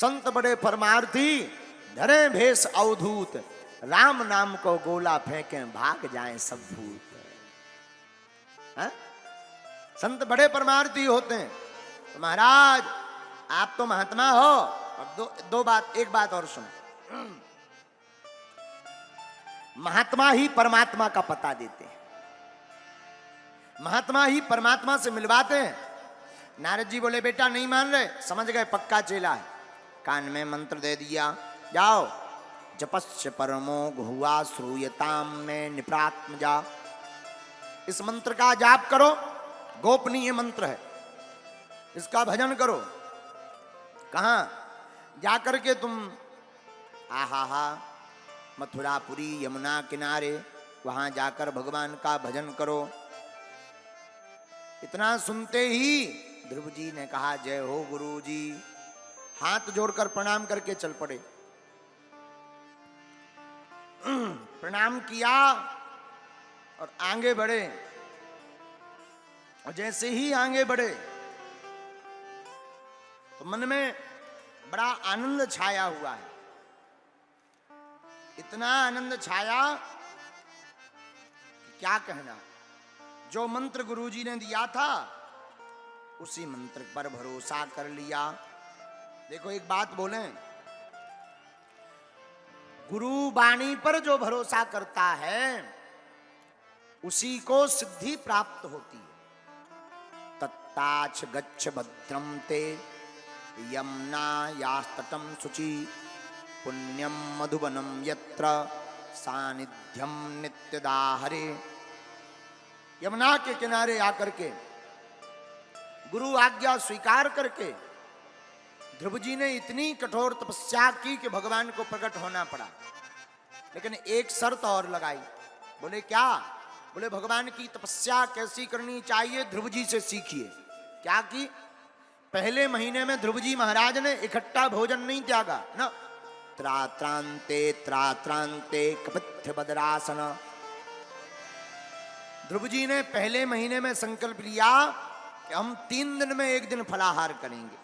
संत बड़े परमार्थी, धरे भेष अवधूत, राम नाम को गोला फेंके भाग जाएं सब भूत। हा? संत बड़े परमार्थी होते हैं। तो महाराज आप तो महात्मा हो। अब एक बात और सुनो। महात्मा ही परमात्मा का पता देते हैं, महात्मा ही परमात्मा से मिलवाते हैं। नारद जी बोले बेटा नहीं मान रहे, समझ गए पक्का चेला है। कान में मंत्र दे दिया, जाओ जपस्य परमो गुहुआ श्रूयताम में निप्रात्म जा। इस मंत्र का जाप करो, गोपनीय मंत्र है, इसका भजन करो। कहां जाकर के तुम आहा मथुरापुरी यमुना किनारे, वहां जाकर भगवान का भजन करो। इतना सुनते ही ध्रुव जी ने कहा जय हो गुरु जी, हाथ जोड़कर प्रणाम करके चल पड़े। प्रणाम किया और आगे बढ़े। और जैसे ही आगे बढ़े तो मन में बड़ा आनंद छाया हुआ है। इतना आनंद छाया कि क्या कहना। जो मंत्र गुरुजी ने दिया था उसी मंत्र पर भरोसा कर लिया। देखो एक बात बोलें, गुरु वाणी पर जो भरोसा करता है उसी को सिद्धि प्राप्त होती है। तत्ताच गच्छ भद्रम ते यमुना यास्तटम शुचि, पुण्यम मधुबनम यत्र सानिध्यम नित्यदा हरे। यमुना के किनारे आकर के गुरु आज्ञा स्वीकार करके ध्रुव जी ने इतनी कठोर तपस्या की कि भगवान को प्रकट होना पड़ा। लेकिन एक शर्त और लगाई। बोले क्या? बोले भगवान की तपस्या कैसी करनी चाहिए ध्रुव जी से सीखिए। क्या की? पहले महीने में ध्रुव जी महाराज ने इकट्ठा भोजन नहीं त्यागा ना। त्रात्रांते कपित्थ बदरासन। ध्रुव जी ने पहले महीने में संकल्प लिया कि हम 3 दिन में एक दिन फलाहार करेंगे,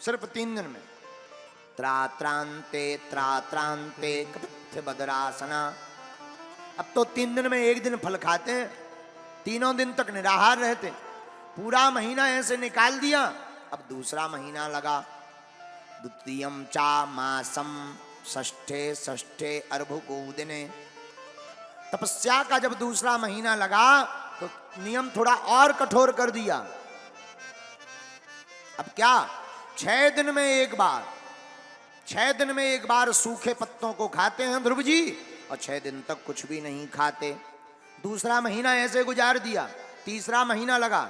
सिर्फ 3 दिन में। त्रात्रांते कपित्थ बदरासना। अब तो 3 दिन में एक दिन फल खाते हैं, 3 दिन तक निराहार रहते। पूरा महीना ऐसे निकाल दिया। अब दूसरा महीना लगा। द्वितीयम चा मासम षष्ठे अर्भुकूदिने। तपस्या का जब दूसरा महीना लगा तो नियम थोड़ा और कठोर कर दिया। अब क्या? 6 दिन में एक बार, 6 दिन में एक बार सूखे पत्तों को खाते हैं ध्रुव जी, और 6 दिन तक कुछ भी नहीं खाते। दूसरा महीना ऐसे गुजार दिया। तीसरा महीना लगा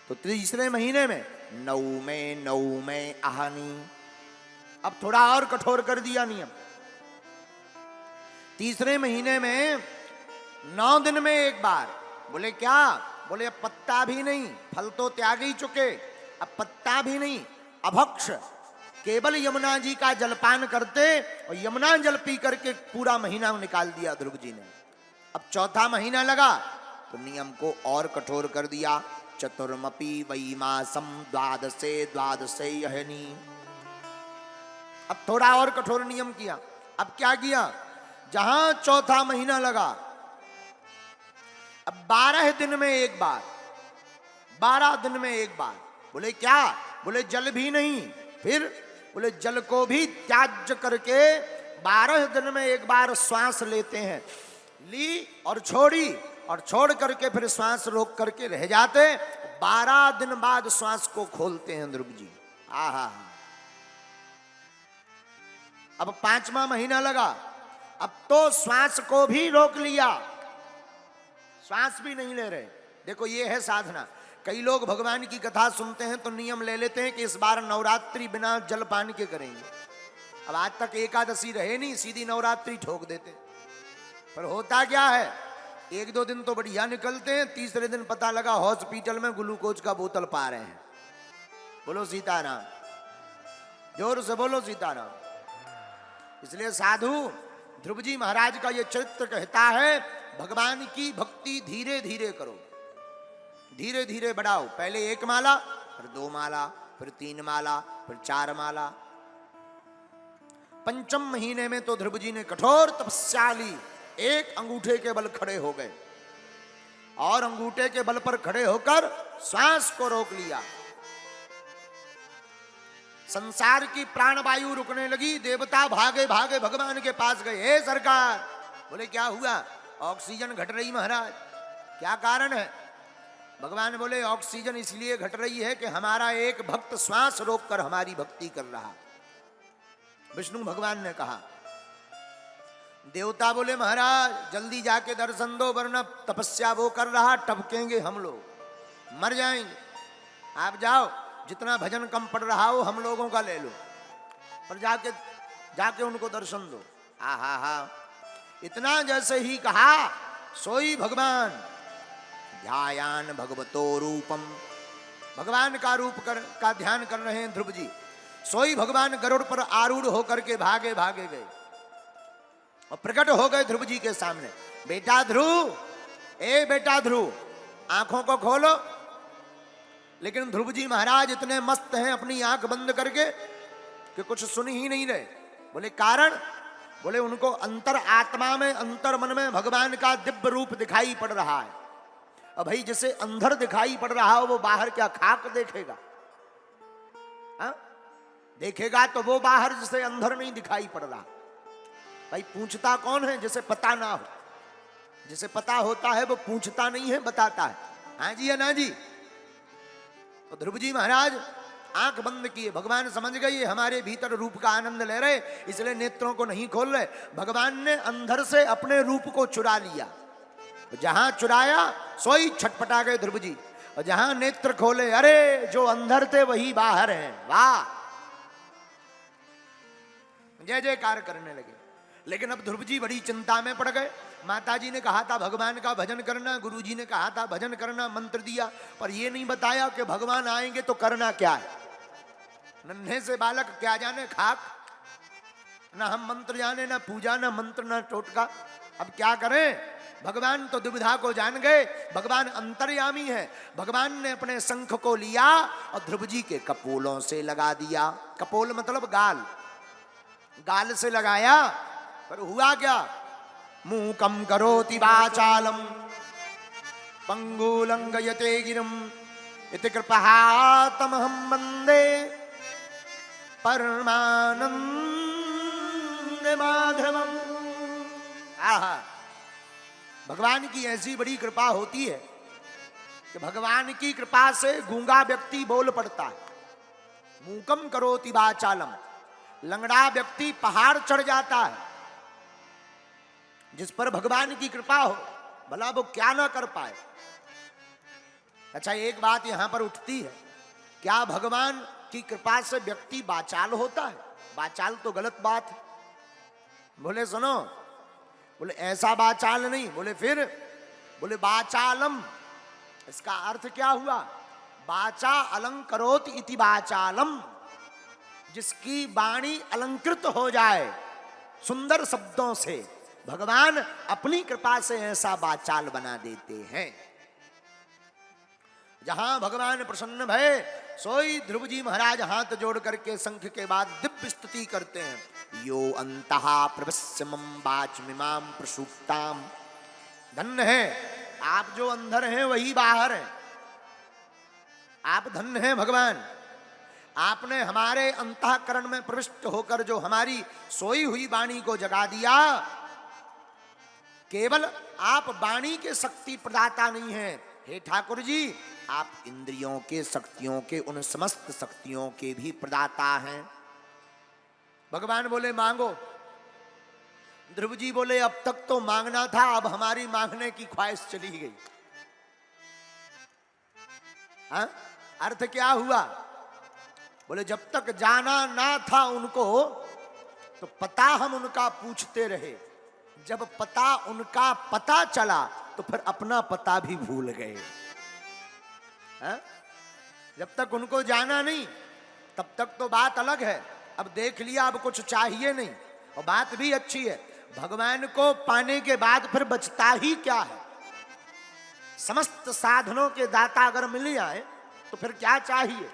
तो तीसरे महीने में 9 में आहनी। अब थोड़ा और कठोर कर दिया नियम। तीसरे महीने में 9 दिन में एक बार। बोले क्या? बोले अब पत्ता भी नहीं, फल तो त्याग ही चुके, अब पत्ता भी नहीं, अभक्ष केवल यमुना जी का जलपान करते और यमुना जल पी करके पूरा महीना निकाल दिया ध्रुव जी ने। अब चौथा महीना लगा तो नियम को और कठोर कर दिया। चतुर्मपि वै मासम द्वादशे यहनी। अब थोड़ा और कठोर नियम किया। अब क्या किया? जहां चौथा महीना लगा अब 12 दिन में एक बार, 12 दिन में एक बार। बोले क्या? बोले जल भी नहीं। फिर बोले जल को भी त्याज्य करके 12 दिन में एक बार श्वास लेते हैं। ली और छोड़ी, और छोड़ करके फिर श्वास रोक करके रह जाते। 12 दिन बाद श्वास को खोलते हैं ध्रुव जी। आहा। अब 5वां महीना लगा। अब तो श्वास को भी रोक लिया, श्वास भी नहीं ले रहे। देखो ये है साधना। कई लोग भगवान की कथा सुनते हैं तो नियम ले लेते हैं कि इस बार नवरात्रि बिना जल पान के करेंगे। अब आज तक एकादशी रहे नहीं, सीधी नवरात्रि ठोक देते। पर होता क्या है, 1-2 दिन तो बढ़िया निकलते हैं, तीसरे दिन पता लगा हॉस्पिटल में ग्लूकोज का बोतल पा रहे हैं। बोलो सीताराम, जोर से बोलो सीताराम। इसलिए साधु ध्रुव जी महाराज का ये चरित्र कहता है भगवान की भक्ति धीरे धीरे करो, धीरे धीरे बढ़ाओ। पहले 1 माला, फिर 2 माला, फिर 3 माला, फिर 4 माला। 5वें महीने में तो ध्रुव जी ने कठोर तपस्या ली, एक अंगूठे के बल खड़े हो गए और अंगूठे के बल पर खड़े होकर श्वास को रोक लिया। संसार की प्राणवायु रुकने लगी। देवता भागे भागे भगवान के पास गए। हे सरकार, बोले क्या हुआ? ऑक्सीजन घट रही महाराज, क्या कारण है? भगवान बोले ऑक्सीजन इसलिए घट रही है कि हमारा एक भक्त श्वास रोककर हमारी भक्ति कर रहा। विष्णु भगवान ने कहा। देवता बोले महाराज जल्दी जाके दर्शन दो, वरना तपस्या वो कर रहा, टपकेंगे हम लोग, मर जाएंगे। आप जाओ, जितना भजन कम पड़ रहा हो हम लोगों का ले लो, पर जाके उनको दर्शन दो। हा। इतना जैसे ही कहा, सोई भगवान ध्यायान भगवतो रूपम, भगवान का रूप का ध्यान कर रहे हैं ध्रुव जी। सोई भगवान गरुड़ पर आरूढ़ होकर के भागे भागे गए और प्रकट हो गए ध्रुव जी के सामने। बेटा ध्रुव, ए बेटा ध्रुव, आंखों को खोलो। लेकिन ध्रुव जी महाराज इतने मस्त हैं अपनी आंख बंद करके कि कुछ सुन ही नहीं रहे। बोले कारण? बोले उनको अंतर आत्मा में, अंतर मन में भगवान का दिव्य रूप दिखाई पड़ रहा है। अब भाई जिसे अंधर दिखाई पड़ रहा हो वो बाहर क्या खाक देखेगा? हा? देखेगा तो वो बाहर जिसे अंधर नहीं दिखाई पड़ रहा। भाई पूछता कौन है? जिसे पता ना हो। जिसे पता होता है वो पूछता नहीं है, बताता है। हाँ जी या ना जी? तो ध्रुव जी महाराज आंख बंद किए। भगवान समझ गए हमारे भीतर रूप का आनंद ले रहे, इसलिए नेत्रों को नहीं खोल रहे। भगवान ने अंधर से अपने रूप को चुरा लिया। जहां चुराया सोई छटपटा गए ध्रुव जी, और जहां नेत्र खोले, अरे जो अंधर थे वही बाहर हैं। वाह, जय जयकार करने लगे। लेकिन अब ध्रुव जी बड़ी चिंता में पड़ गए। माता जी ने कहा था भगवान का भजन करना, गुरु जी ने कहा था भजन करना, मंत्र दिया, पर ये नहीं बताया कि भगवान आएंगे तो करना क्या है। नन्हे से बालक क्या जाने खाक, ना हम मंत्र जाने, ना पूजा, ना मंत्र, ना टोटका। अब क्या करें? भगवान तो दुविधा को जान गए। भगवान अंतर्यामी है। भगवान ने अपने शंख को लिया और ध्रुव जी के कपोलों से लगा दिया। कपोल मतलब गाल, गाल से लगाया। पर हुआ क्या? मूकम करोति वाचालम पंगुलंगयते गिरम इति कृपातमहं वंदे परमानंद माधवम। आहा, भगवान की ऐसी बड़ी कृपा होती है कि भगवान की कृपा से गूंगा व्यक्ति बोल पड़ता है। मूकम करोति वाचालम, लंगड़ा व्यक्ति पहाड़ चढ़ जाता है। जिस पर भगवान की कृपा हो, भला वो क्या ना कर पाए। अच्छा, एक बात यहां पर उठती है, क्या भगवान की कृपा से व्यक्ति वाचाल होता है? वाचाल तो गलत बात है। बोले सुनो, बोले ऐसा वाचाल नहीं। बोले फिर? बोले वाचालम, इसका अर्थ क्या हुआ? वाचा अलंकरोति इति वाचालम, जिसकी वाणी अलंकृत हो जाए सुंदर शब्दों से, भगवान अपनी कृपा से ऐसा वाचाल बना देते हैं। जहां भगवान प्रसन्न भय, सोई ध्रुव जी महाराज हाथ जोड़ करके शंख के बाद दिव्य स्तुति करते हैं। यो अंतः प्रवस्य मम वाचमिमां प्रसूक्ताम। धन्य है आप, जो अंधर हैं वही बाहर हैं। आप धन्य हैं भगवान, आपने हमारे अंतःकरण में प्रविष्ट होकर जो हमारी सोई हुई वाणी को जगा दिया। केवल आप वाणी के शक्ति प्रदाता नहीं हैं, हे ठाकुर जी, आप इंद्रियों के शक्तियों के, उन समस्त शक्तियों के भी प्रदाता हैं। भगवान बोले मांगो। ध्रुव जी बोले अब तक तो मांगना था, अब हमारी मांगने की ख्वाहिश चली गई। हाँ? अर्थ क्या हुआ? बोले जब तक जाना ना था उनको तो पता हम उनका पूछते रहे, जब पता उनका पता चला तो फिर अपना पता भी भूल गए। हाँ? जब तक उनको जाना नहीं तब तक तो बात अलग है, अब देख लिया, अब कुछ चाहिए नहीं। और बात भी अच्छी है, भगवान को पाने के बाद फिर बचता ही क्या है? समस्त साधनों के दाता अगर मिल जाए तो फिर क्या चाहिए?